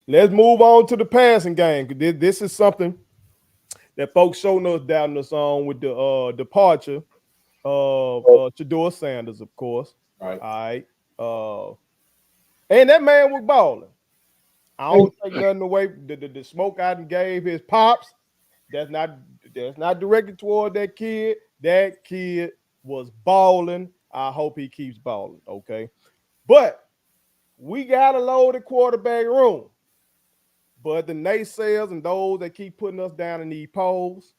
let's move on to the passing game. This is something that folks showing us doubting us on with the departure of Shador Sanders, of course. Right. All right. And that man was balling. I don't take nothing away. The smoke I done gave his pops. That's not directed toward that kid. That kid was balling. I hope he keeps balling. Okay. But we got a loaded quarterback room. But the naysayers and those that keep putting us down in these polls,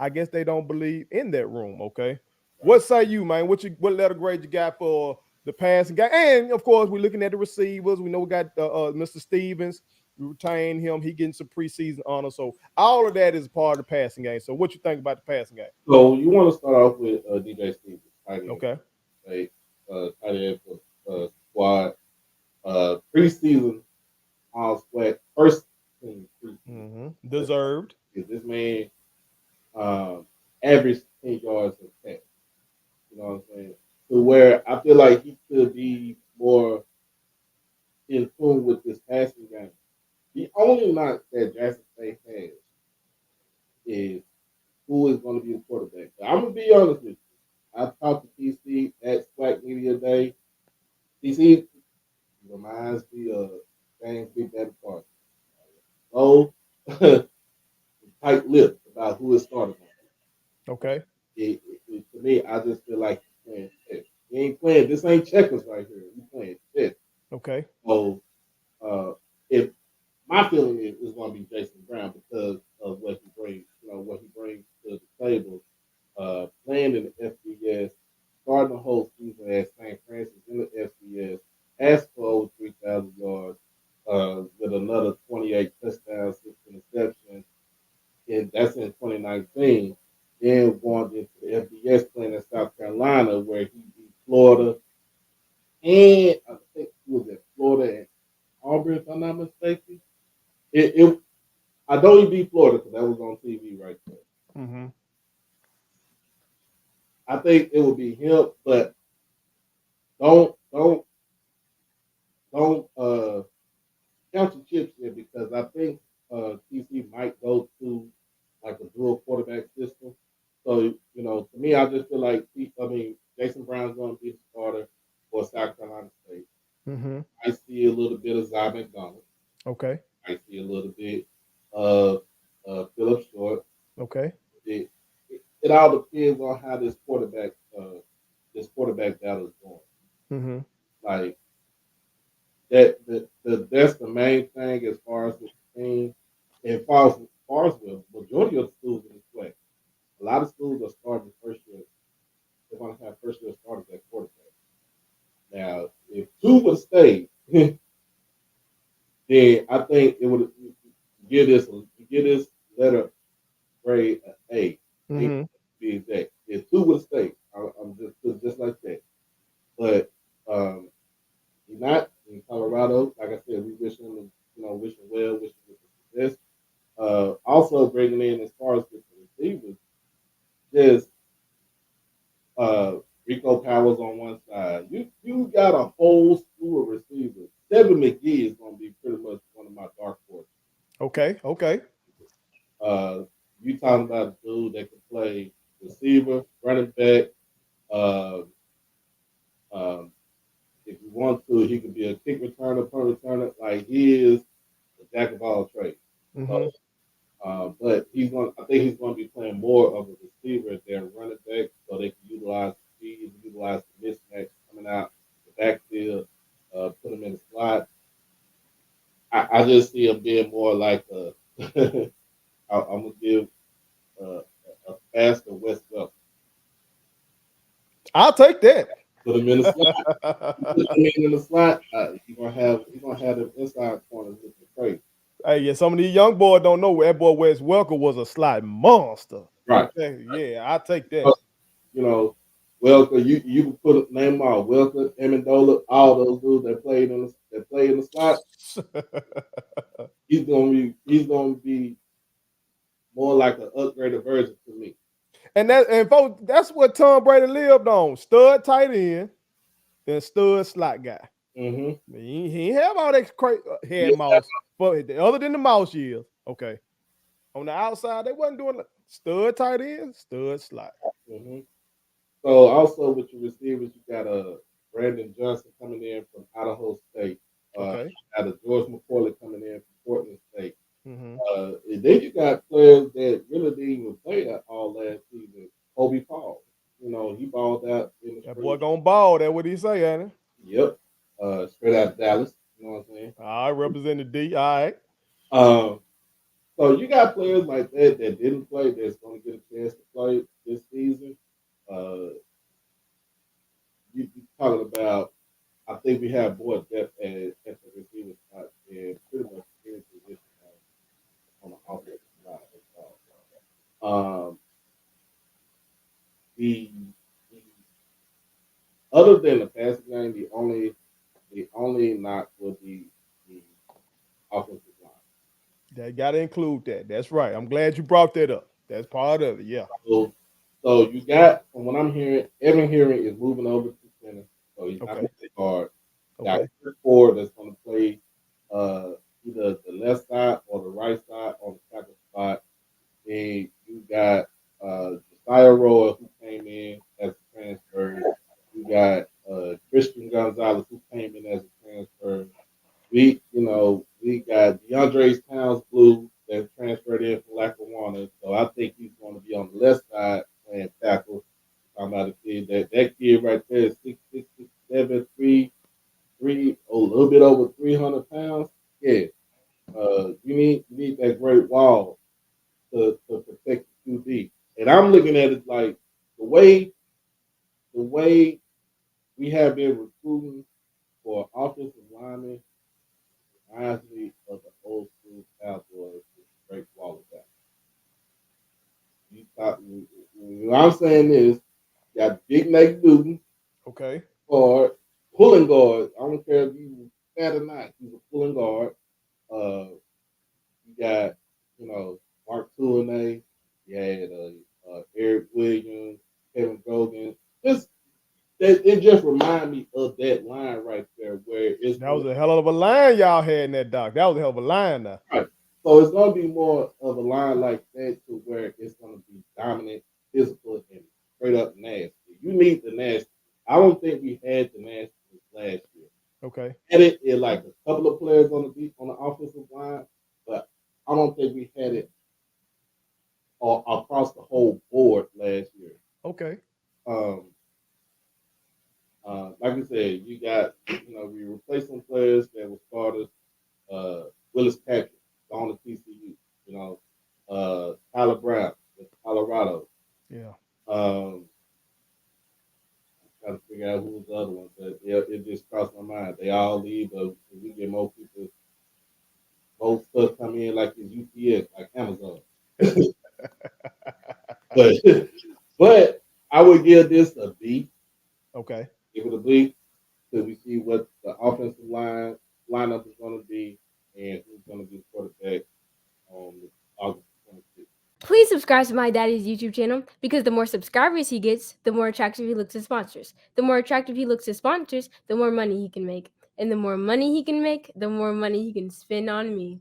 I guess they don't believe in that room. Okay. What say you, man? What letter grade you got for the passing game? And of course, we're looking at the receivers. We know we got Mr. Stevens. We retain him. He getting some preseason honor. So all of that is part of the passing game. So what you think about the passing game? So you want to start off with DJ Stevens, tight end. Okay. Right? Tight end for squad. Preseason all sweat. First team preseason. Deserved. This man averaged 10 yards a catch. You know what I'm saying? To where I feel like he could be more in tune with this passing game. The only knock that Jackson State has is who is going to be the quarterback. I'm going to be honest with you. I talked to TC at SWAC Media Day. TC reminds me of James Big Daddy Parker. So, tight lipped about who is starting. Okay. To me, I just feel like he's playing chess. He ain't playing. This ain't checkers right here. He's playing chess. Okay. So, if my feeling is going to be Jason Brown because of what he brings, what he brings to the table, playing in the FBS, starting the whole season at St. Francis in the FBS, has for over 3,000 yards, with another 28 touchdowns, 6 interceptions, and that's in 2019. Then going into the FBS playing in South Carolina where he beat Florida, and I think he was at Florida and Auburn, if I'm not mistaken. I know he beat Florida because that was on TV right there. Mm-hmm. I think it would be him, but don't count your chips here because I think TC might go to like a dual quarterback system. So to me, I just feel like Jason Brown's going to be the starter for South Carolina State. Mm-hmm. I see a little bit of Zy McDonald. Okay. I see a little bit of Philip Short. Okay. It all depends on how this quarterback battle is going. Mm-hmm. Like that's the main thing as far as the team. And far as the majority of the schools in this way, a lot of schools are starting first year. They're going to have first year starters at quarterback. Now, if two would stay, then I think it would give this letter grade an A. Mm-hmm. Be exact. If two would stay, I'm just like that. But he's not in Colorado. Like I said, we wish him, wish him well, wish him success. Also bringing in as far as the receivers, just Rico Powers on one side. You got a whole slew of receivers. Devin McGee is going to be pretty much one of my dark horses. Okay. Okay. You talking about a dude that can play receiver, running back. If you want to, he could be a kick returner, punt returner. Like he is a jack of all trades. Mm-hmm. But I think he's going to be playing more of a receiver than running back, so they can utilize the speed, utilize the mismatch coming out the backfield, put him in the slot. I just see him being more like a. I'm gonna give a faster West Welker. I'll take that. Put him in the slot. Put him in the slot. He's gonna have them inside corners looking crazy. Hey, yeah, some of these young boys don't know that boy Wes Welker was a slot monster. Right. Okay, yeah, I take that. Welker, you can put name out Welker, Amendola, all those dudes that play in the slot. He's gonna be more like an upgraded version to me. And folks, that's what Tom Brady lived on: stud tight end and stud slot guy. Mm-hmm. He ain't have all that head mouse, but other than the mouse years, okay. On the outside, they wasn't doing stud tight end, stud slot. Mm-hmm. So also with your receivers, you got Brandon Johnson coming in from Idaho State. Okay. You got a George McCoy coming in from Portland State. Mm-hmm. And then you got players that really didn't even play that all last season. Kobe Paul, he balled out in the That boy spring. gonna ball. That what he say, ain't it? Yep. Straight out of Dallas. You know what I'm saying? I represent the D. All right. Um, so you got players like that that didn't play that's going to get a chance to play this season. Uh, you talking about? I think we have more depth at the receiver spot and pretty much any position on the offensive side as well. The, the other than the passing game, the only knock would be the offensive line. They gotta include that. That's right. I'm glad you brought that up. That's part of it. Yeah. So you got from what I'm hearing, Evan Hearing is moving over to center, so he's not Okay. going to guard. Got Okay. Chris Ford that's going to play either the left side or the right side on the tackle spot. And you got Josiah Roy who came in as a transfer. You got Christian Gonzalez who came in as a transfer. We got DeAndre Towns Blue that transferred in from Lackawanna. So I think he's going to be on the left side playing tackle. I'm about to kid that kid right there is 6'6", 6'7", a little bit over 300 pounds. Yeah. You need that great wall to protect the QB. And I'm looking at it like the way we have been recruiting for offensive linemen reminds me of the old school Cowboys with great wall attack. What I'm saying is, you got Big Nate Newton Okay. or pulling guard. I don't care if you fat or not. He's a pulling guard. Uh, you got Mark Tuinay. You had Eric Williams, Kevin Gogan. Just it just remind me of that line right there where it's That was a hell of a line y'all had in that doc. That was a hell of a line now. right. So it's gonna be more of a line like that to where it's gonna be dominant, physical, and straight up nasty. You need the nasty. I don't think we had the nasty last year. Okay. Had it like a couple of players on the offensive line, but I don't think we had it across the whole board last year. Okay. Um, like I said, you got we replaced some players that were starters. Willis Patrick on to TCU. Tyler Brown with Colorado. Yeah. Um, trying to figure out who was the other one, but it just crossed my mind. They all leave, but if we get more people, more stuff come in like this UPS, like Amazon. but but I would give this a B. Okay. Give it a B till we see what the offensive lineup is going to be and who's going to be the quarterback on August 26th. Please subscribe to my daddy's YouTube channel because the more subscribers he gets, the more attractive he looks to sponsors. The more attractive he looks to sponsors, the more money he can make. And the more money he can make, the more money he can spend on me.